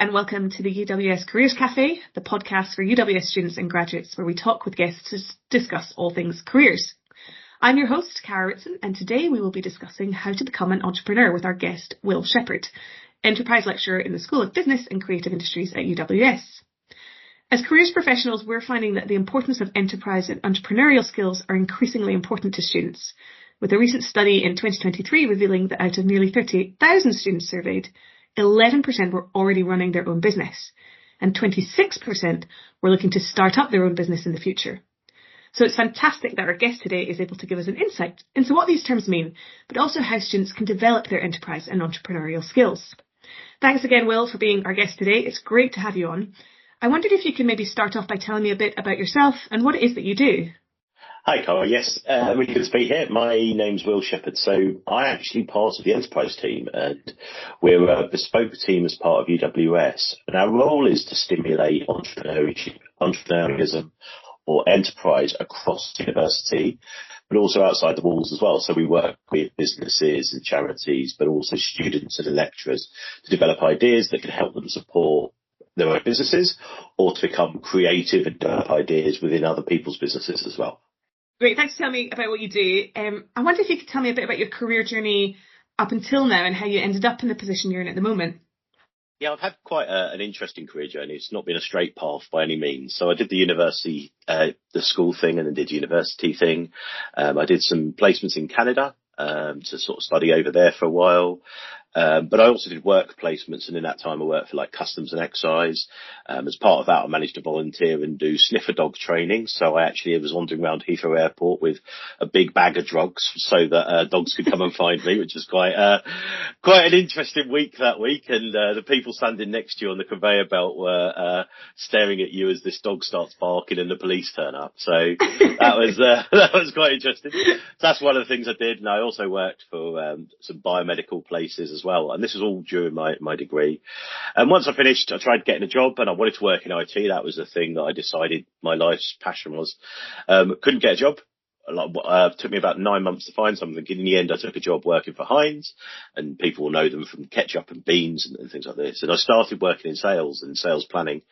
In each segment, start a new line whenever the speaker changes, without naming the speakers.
and welcome to the UWS Careers Cafe, the podcast for UWS students and graduates where we talk with guests to discuss all things careers. I'm your host, Cara Ritson, and today we will be discussing how to become an entrepreneur with our guest, Will Shepherd, Enterprise Lecturer in the School of Business and Creative Industries at UWS. As careers professionals, we're finding that the importance of enterprise and entrepreneurial skills are increasingly important to students, with a recent study in 2023 revealing that out of nearly 38,000 students surveyed, 11% were already running their own business, and 26% were looking to start up their own business in the future. So it's fantastic that our guest today is able to give us an insight into what these terms mean, but also how students can develop their enterprise and entrepreneurial skills. Thanks again, Will, for being our guest today. It's great to have you on. I wondered if you could maybe start off by telling me a bit about yourself and what it is that you do.
Hi, Cara. Yes, really good to be here. My name's Will Shepherd. So I'm actually part of the Enterprise team, and we're a bespoke team as part of UWS. And our role is to stimulate entrepreneurialism or enterprise across the university, but also outside the walls as well. So we work with businesses and charities, but also students and lecturers to develop ideas that can help them support their own businesses or to become creative and develop ideas within other people's businesses as well.
Great, thanks for telling me about what you do. I wonder if you could tell me a bit about your career journey up until now and how you ended up in the position you're in at the moment.
Yeah, I've had quite an interesting career journey. It's not been a straight path by any means. So I did the university, the school thing, and then did university thing. I did some placements in Canada to sort of study over there for a while. But I also did work placements, and in that time I worked for like customs and excise. As part of that, I managed to volunteer and do sniffer dog training. So I actually was wandering around Heathrow Airport with a big bag of drugs so that dogs could come and find me, which was quite an interesting week that week. And the people standing next to you on the conveyor belt were staring at you as this dog starts barking and the police turn up. So that was quite interesting. So that's one of the things I did. And I also worked for some biomedical places as well. And this was all during my degree. And once I finished, I tried getting a job, and I wanted to work in IT. That was the thing that I decided my life's passion was. Couldn't get a job. Took me about 9 months to find something. In the end, I took a job working for Heinz, and people will know them from ketchup and beans and things like this. And I started working in sales and sales planning.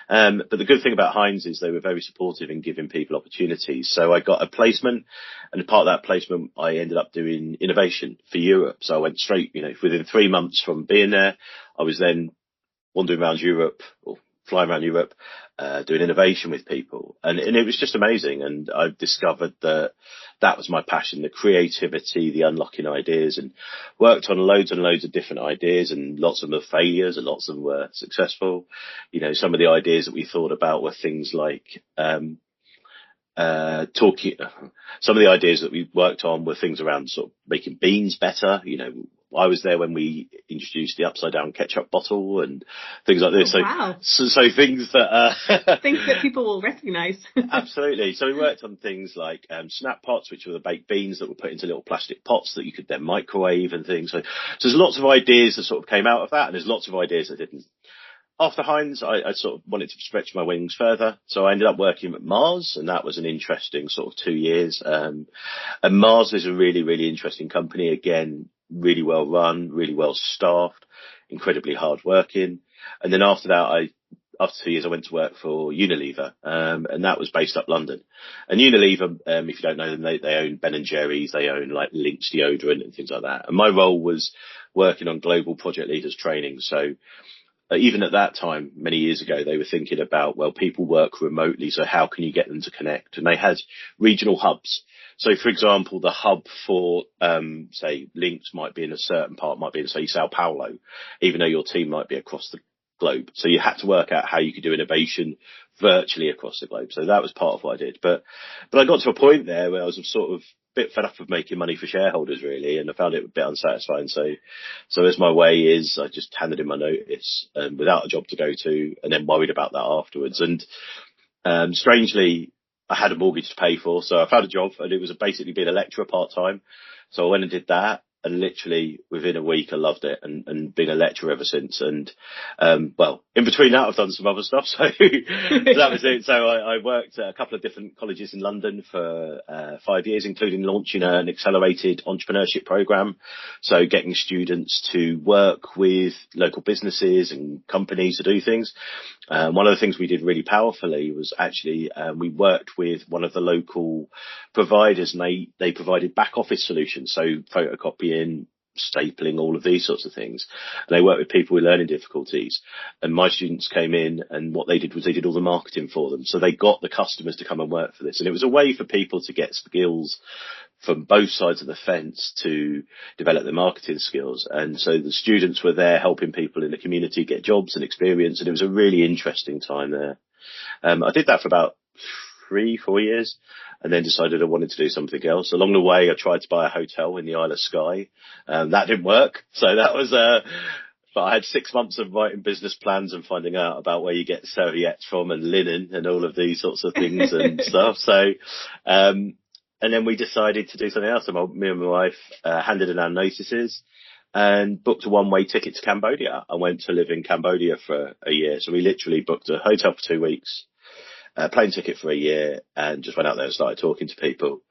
But the good thing about Heinz is they were very supportive in giving people opportunities. So I got a placement, and as part of that placement, I ended up doing innovation for Europe. So I went straight, within 3 months from being there, I was then wandering around Europe, or flying around Europe, doing innovation with people. And it was just amazing. And I discovered that was my passion, the creativity, the unlocking ideas, and worked on loads and loads of different ideas, and lots of them were failures and lots of them were successful. Some of the ideas that we thought about were things like, some of the ideas that we worked on were things around sort of making beans better. I was there when we introduced the upside down ketchup bottle and things like this.
Oh, wow.
So things that
things that people will recognise.
Absolutely. So we worked on things like snap pots, which were the baked beans that were put into little plastic pots that you could then microwave and things. So there's lots of ideas that sort of came out of that, and there's lots of ideas that didn't. After Heinz, I sort of wanted to stretch my wings further. So I ended up working at Mars, and that was an interesting sort of 2 years. And Mars is a really, really interesting company. Again, really well run, really well staffed, incredibly hard working. And then after that, after 2 years, I went to work for Unilever, and that was based up London. And Unilever, if you don't know them, they own Ben & Jerry's, they own like Lynx deodorant and things like that. And my role was working on global project leaders training. So even at that time, many years ago, they were thinking about, well, people work remotely, so how can you get them to connect? And they had regional hubs. So, for example, the hub for, say, Lynx might be in a certain part, might be in, say, Sao Paulo, even though your team might be across the globe. So you had to work out how you could do innovation virtually across the globe. So that was part of what I did. But I got to a point there where I was sort of a bit fed up of making money for shareholders, really, and I found it a bit unsatisfying. So as my way is, I just handed in my notice without a job to go to, and then worried about that afterwards. And strangely, I had a mortgage to pay for, so I found a job, and it was basically being a lecturer part-time. So I went and did that. And literally within a week, I loved it and been a lecturer ever since. And, well, in between that, I've done some other stuff. So, that was it. So I worked at a couple of different colleges in London for 5 years, including launching an accelerated entrepreneurship program. So getting students to work with local businesses and companies to do things. One of the things we did really powerfully was actually, we worked with one of the local providers, and they provided back office solutions. So photocopying, stapling, all of these sorts of things. And they worked with people with learning difficulties. And my students came in, and what they did was they did all the marketing for them. So they got the customers to come and work for this. And it was a way for people to get skills from both sides of the fence to develop their marketing skills. And so the students were there helping people in the community get jobs and experience. And it was a really interesting time there. I did that for about 3-4 years, and then decided I wanted to do something else. Along the way, I tried to buy a hotel in the Isle of Skye. That didn't work. So that was, but I had 6 months of writing business plans and finding out about where you get serviettes from and linen and all of these sorts of things and stuff. So, and then we decided to do something else. So me and my wife handed in our notices and booked a one-way ticket to Cambodia. I went to live in Cambodia for a year. So we literally booked a hotel for 2 weeks, a plane ticket for a year, and just went out there and started talking to people.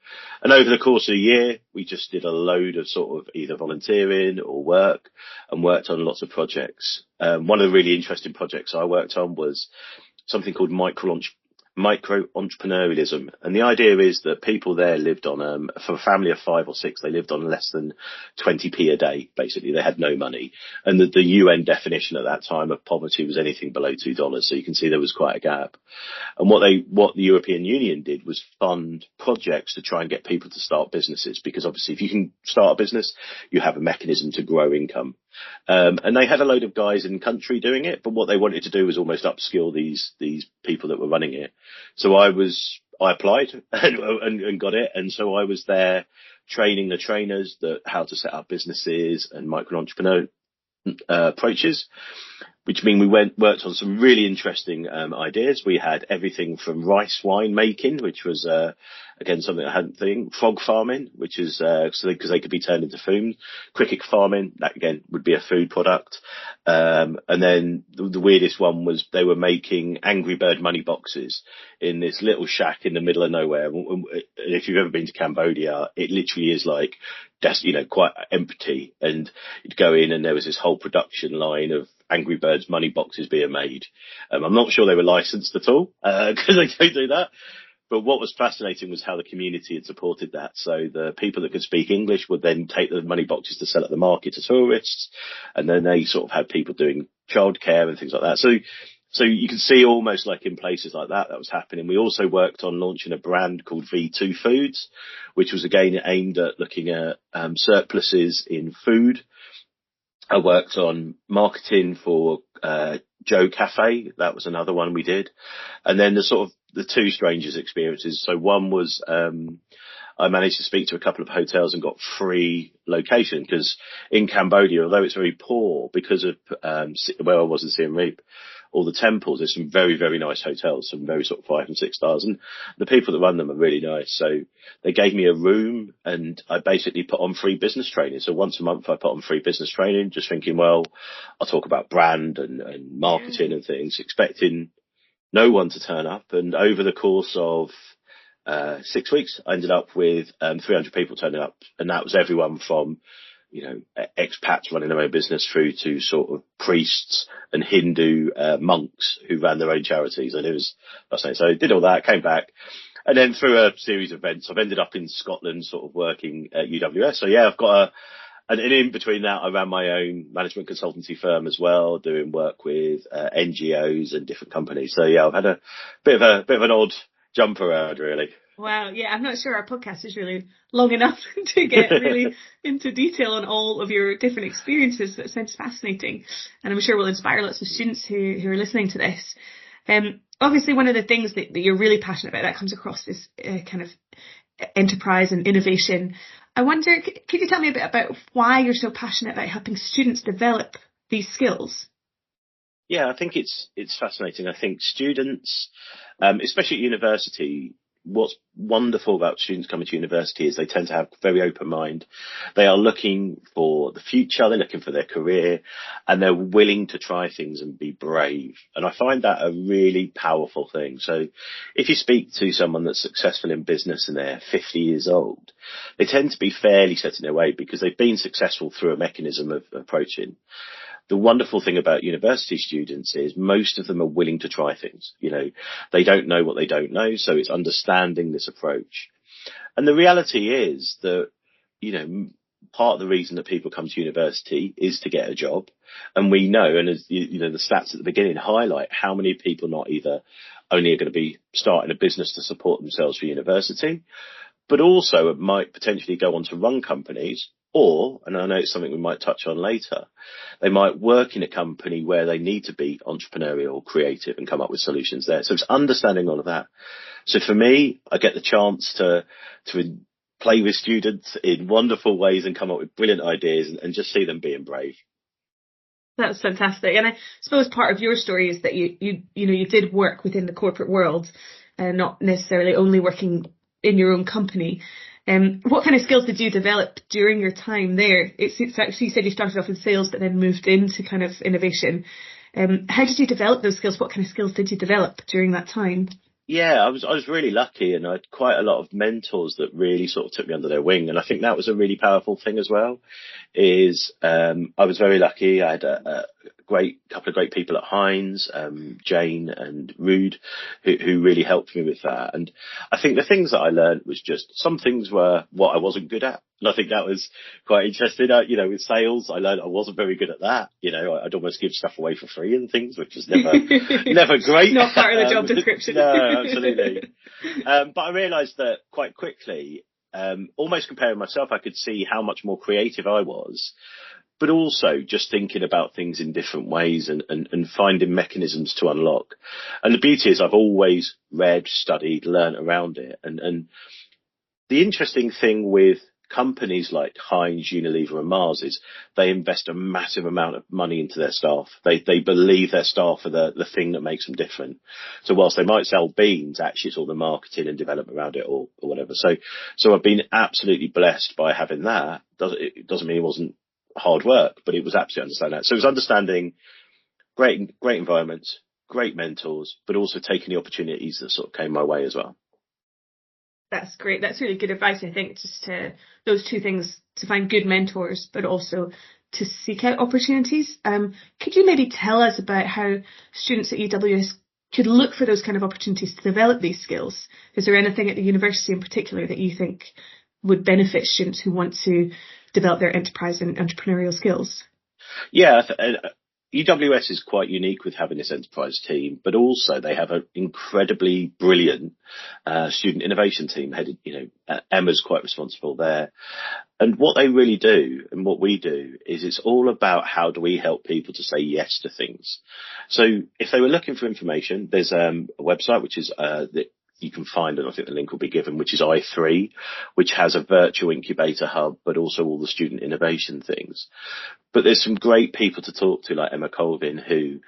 And over the course of a year, we just did a load of sort of either volunteering or work, and worked on lots of projects. One of the really interesting projects I worked on was something called micro-entrepreneurialism. And the idea is that people there lived on, for a family of 5 or 6, they lived on less than 20p a day. Basically, they had no money. And the UN definition at that time of poverty was anything below $2. So you can see there was quite a gap. And what the European Union did was fund projects to try and get people to start businesses, because obviously if you can start a business, you have a mechanism to grow income. And they had a load of guys in country doing it, but what they wanted to do was almost upskill these people that were running it. So I applied and got it. And so I was there training the trainers that how to set up businesses and micro-entrepreneur approaches, which mean we worked on some really interesting ideas. We had everything from rice wine making, which was again something I hadn't thought. Frog farming, which is because they could be turned into food. Cricket farming, that again would be a food product. And then the weirdest one was they were making Angry Bird money boxes in this little shack in the middle of nowhere. And if you've ever been to Cambodia, it literally is like quite empty. And you'd go in and there was this whole production line of Angry Birds money boxes being made. I'm not sure they were licensed at all because they don't do that. But what was fascinating was how the community had supported that. So the people that could speak English would then take the money boxes to sell at the market to tourists. And then they sort of had people doing childcare and things like that. So you can see almost like in places like that was happening. We also worked on launching a brand called V2 Foods, which was again aimed at looking at surpluses in food. I worked on marketing for Joe Cafe. That was another one we did. And then the two strangers experiences. So one was I managed to speak to a couple of hotels and got free location, because in Cambodia, although it's very poor because of where I was in Siem Reap, all the temples, there's some very, very nice hotels, some very sort of 5 and 6 stars. And the people that run them are really nice. So they gave me a room and I basically put on free business training. So once a month I put on free business training, just thinking, well, I'll talk about brand and marketing and things, expecting no one to turn up. And over the course of 6 weeks, I ended up with 300 people turning up. And that was everyone from expats running their own business through to sort of priests and Hindu monks who ran their own charities. And it was fascinating. So I did all that, came back. And then through a series of events, I've ended up in Scotland sort of working at UWS. So yeah, I've got and in between that, I ran my own management consultancy firm as well, doing work with NGOs and different companies. So yeah, I've had a bit of an odd jump around, really.
Wow, yeah, I'm not sure our podcast is really long enough to get really into detail on all of your different experiences, but it sounds fascinating. And I'm sure will inspire lots of students who are listening to this. Obviously, one of the things that you're really passionate about, that comes across this kind of enterprise and innovation. I wonder, could you tell me a bit about why you're so passionate about helping students develop these skills?
Yeah, I think it's fascinating. I think students, especially at university, what's wonderful about students coming to university is they tend to have a very open mind. They are looking for the future, they're looking for their career, and they're willing to try things and be brave. And I find that a really powerful thing. So if you speak to someone that's successful in business and they're 50 years old, they tend to be fairly set in their way because they've been successful through a mechanism of approaching. The wonderful thing about university students is most of them are willing to try things. They don't know what they don't know. So it's understanding this approach. And the reality is that, part of the reason that people come to university is to get a job. And we know, and as the stats at the beginning highlight how many people not either only are going to be starting a business to support themselves for university, but also might potentially go on to run companies. Or, and I know it's something we might touch on later, they might work in a company where they need to be entrepreneurial, creative, and come up with solutions there. So it's understanding all of that. So for me, I get the chance to play with students in wonderful ways and come up with brilliant ideas and just see them being brave.
That's fantastic. And I suppose part of your story is that you did work within the corporate world and not necessarily only working in your own company. What kind of skills did you develop during your time there? It's actually, you said you started off in sales, but then moved into kind of innovation. How did you develop those skills? What kind of skills did you develop during that time?
Yeah, I was really lucky, and I had quite a lot of mentors that really sort of took me under their wing. And I think that was a really powerful thing as well, is I was very lucky. I had a couple of great people at Heinz, Jane and Rude, who really helped me with that. And I think the things that I learned was just some things were what I wasn't good at. And I think that was quite interesting. With sales, I learned I wasn't very good at that. I'd almost give stuff away for free and things, which was never great.
Not part of the job description.
No, absolutely. But I realised that quite quickly, almost comparing myself, I could see how much more creative I was, but also just thinking about things in different ways and finding mechanisms to unlock. And the beauty is I've always read, studied, learned around it. And the interesting thing with companies like Heinz, Unilever and Mars is they invest a massive amount of money into their staff. They believe their staff are the thing that makes them different. So whilst they might sell beans, actually it's all the marketing and development around it or whatever. So I've been absolutely blessed by having that. It doesn't mean it wasn't hard work, but it was absolutely understanding that. So it was understanding great environments, great mentors, but also taking the opportunities that sort of came my way as well.
That's great. That's really good advice, I think, just to those two things, to find good mentors, but also to seek out opportunities. Could you maybe tell us about how students at UWS could look for those kind of opportunities to develop these skills? Is there anything at the university in particular that you think would benefit students who want to develop their enterprise and entrepreneurial skills?
Yeah, UWS is quite unique with having this enterprise team, but also they have an incredibly brilliant student innovation team headed, Emma's quite responsible there. And what they really do and what we do is it's all about how do we help people to say yes to things. So if they were looking for information, there's a website which is that you can find, and I think the link will be given, which is i3, which has a virtual incubator hub, but also all the student innovation things. But there's some great people to talk to, like Emma Colvin, who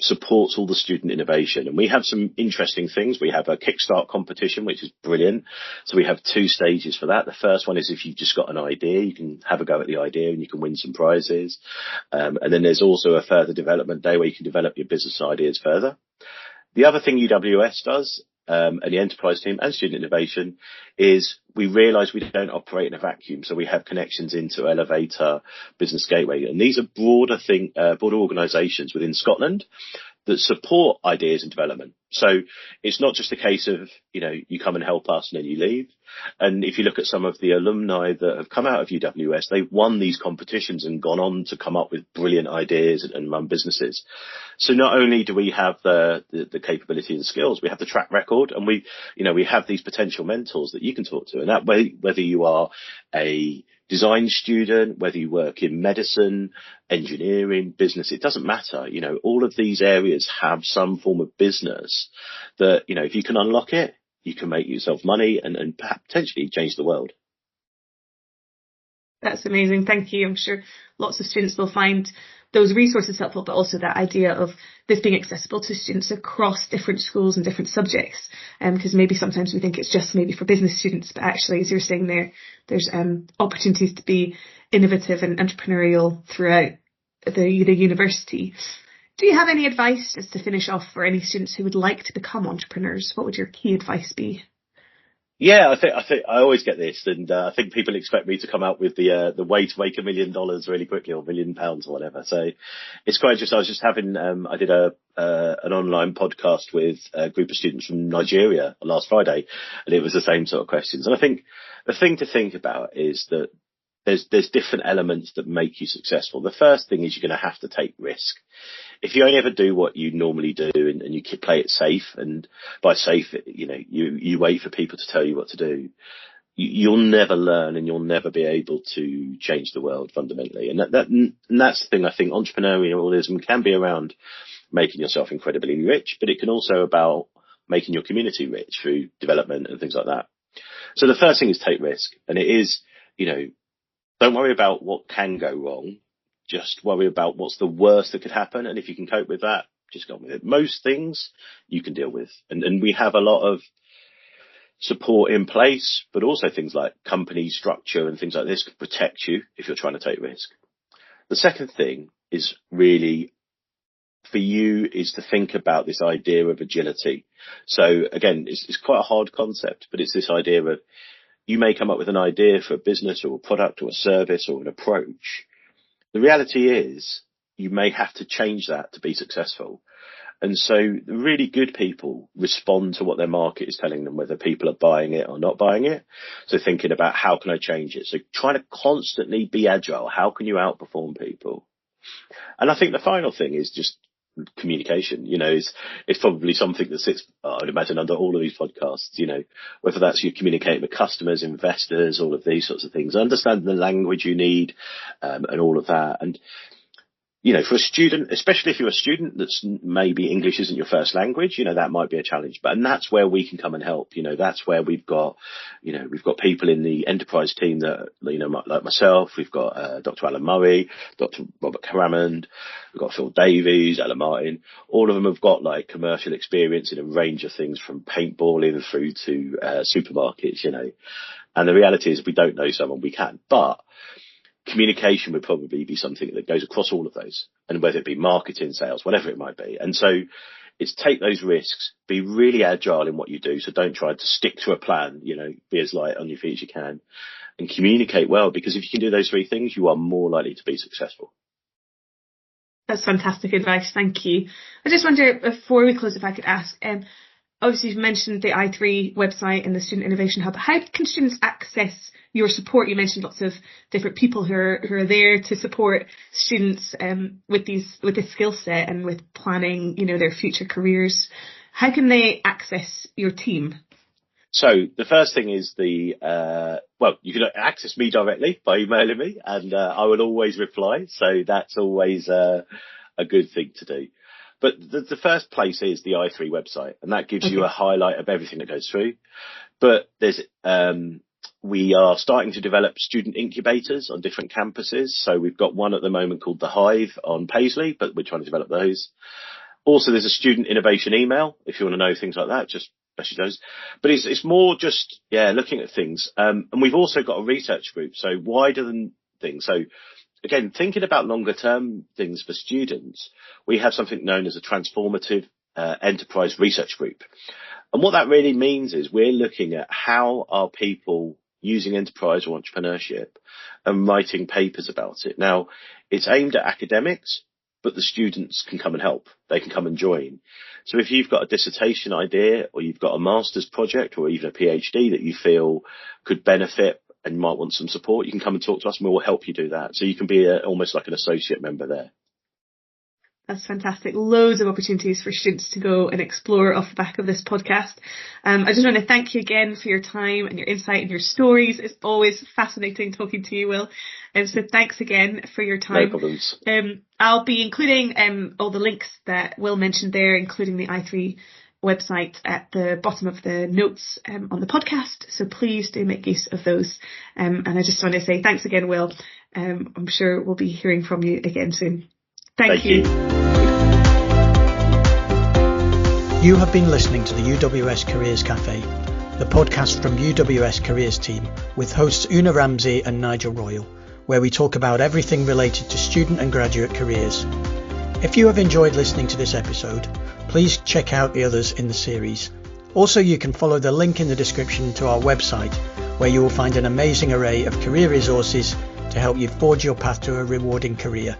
supports all the student innovation. And we have some interesting things. We have a Kickstart competition, which is brilliant. So we have 2 stages for that. The first one is if you've just got an idea, you can have a go at the idea and you can win some prizes. And then there's also a further development day where you can develop your business ideas further. The other thing UWS does, and the enterprise team and student innovation, is we realise we don't operate in a vacuum. So we have connections into Elevator, Business Gateway, and these are broader organisations within Scotland that support ideas and development. So it's not just a case of, you come and help us and then you leave. And if you look at some of the alumni that have come out of UWS, they've won these competitions and gone on to come up with brilliant ideas and run businesses. So not only do we have the capability and skills, we have the track record, and we have these potential mentors that you can talk to. And that way, whether you are a design student, whether you work in medicine, engineering, business, it doesn't matter. All of these areas have some form of business that, if you can unlock it, you can make yourself money and potentially change the world.
That's amazing. Thank you. I'm sure lots of students will find those resources helpful, but also that idea of this being accessible to students across different schools and different subjects. Because maybe sometimes we think it's just maybe for business students, but actually, as you're saying there's opportunities to be innovative and entrepreneurial throughout the university. Do you have any advice, just to finish off, for any students who would like to become entrepreneurs? What would your key advice be?
Yeah, I think I always get this, and I think people expect me to come out with the way to make $1 million really quickly, or £1 million or whatever. So it's quite interesting. I was just having I did an online podcast with a group of students from Nigeria last Friday, and it was the same sort of questions. And I think the thing to think about is that there's different elements that make you successful. The first thing is you're going to have to take risk. If you only ever do what you normally do and you play it safe, and by safe, you wait for people to tell you what to do, you'll never learn, and you'll never be able to change the world fundamentally. And that's the thing. I think entrepreneurialism can be around making yourself incredibly rich, but it can also about making your community rich through development and things like that. So the first thing is take risk, and it is, don't worry about what can go wrong. Just worry about what's the worst that could happen. And if you can cope with that, just go on with it. Most things you can deal with. And we have a lot of support in place, but also things like company structure and things like this can protect you if you're trying to take risk. The second thing is really for you is to think about this idea of agility. So again, it's quite a hard concept, but it's this idea of you may come up with an idea for a business or a product or a service or an approach. The reality is you may have to change that to be successful. And so the really good people respond to what their market is telling them, whether people are buying it or not buying it. So thinking about how can I change it? So trying to constantly be agile. How can you outperform people? And I think the final thing is just communication. It's probably something that sits, I'd imagine, under all of these podcasts, whether that's you communicating with customers, investors, all of these sorts of things, understanding the language you need, and all of that. And, for a student, especially if you're a student that's maybe English isn't your first language, that might be a challenge. And that's where we can come and help. That's where we've got people in the Entreprise team that, like myself, we've got Dr. Alan Murray, Dr. Robert Caramond, we've got Phil Davies, Ella Martin. All of them have got commercial experience in a range of things from paintballing through to supermarkets, And the reality is, if we don't know someone, we can. But communication would probably be something that goes across all of those, and whether it be marketing, sales, whatever it might be. And so it's take those risks, be really agile in what you do. So don't try to stick to a plan, be as light on your feet as you can, and communicate well, because if you can do those three things, you are more likely to be successful.
That's fantastic advice. Thank you. I just wonder, before we close, if I could ask, obviously you've mentioned the i3 website and the Student Innovation Hub. How can students access your support? You mentioned lots of different people who are there to support students with this skill set and with planning, their future careers. How can they access your team?
So the first thing is you can access me directly by emailing me, and I will always reply. So that's always a good thing to do. But the first place is the i3 website, and that gives you a highlight of everything that goes through. But we are starting to develop student incubators on different campuses. So we've got one at the moment called The Hive on Paisley, but we're trying to develop those. Also, there's a student innovation email if you want to know things like that, just message those. But it's more just, looking at things. And we've also got a research group, so wider than things. So again, thinking about longer term things for students, we have something known as a transformative enterprise research group. And what that really means is we're looking at how are people using enterprise or entrepreneurship and writing papers about it. Now, it's aimed at academics, but the students can come and help. They can come and join. So if you've got a dissertation idea, or you've got a master's project, or even a PhD that you feel could benefit and you might want some support, you can come and talk to us and we'll help you do that. So you can be almost like an associate member there.
That's fantastic. Loads of opportunities for students to go and explore off the back of this podcast. I just want to thank you again for your time and your insight and your stories. It's always fascinating talking to you, Will. So thanks again for your time.
No problems.
I'll be including all the links that Will mentioned there, including the i3 website at the bottom of the notes on the podcast. So please do make use of those. And I just want to say thanks again, Will. I'm sure we'll be hearing from you again soon. Thank you.
You have been listening to the UWS Careers Cafe, the podcast from UWS Careers team with hosts Una Ramsey and Nigel Royal, where we talk about everything related to student and graduate careers. If you have enjoyed listening to this episode, please check out the others in the series. Also, you can follow the link in the description to our website, where you will find an amazing array of career resources to help you forge your path to a rewarding career.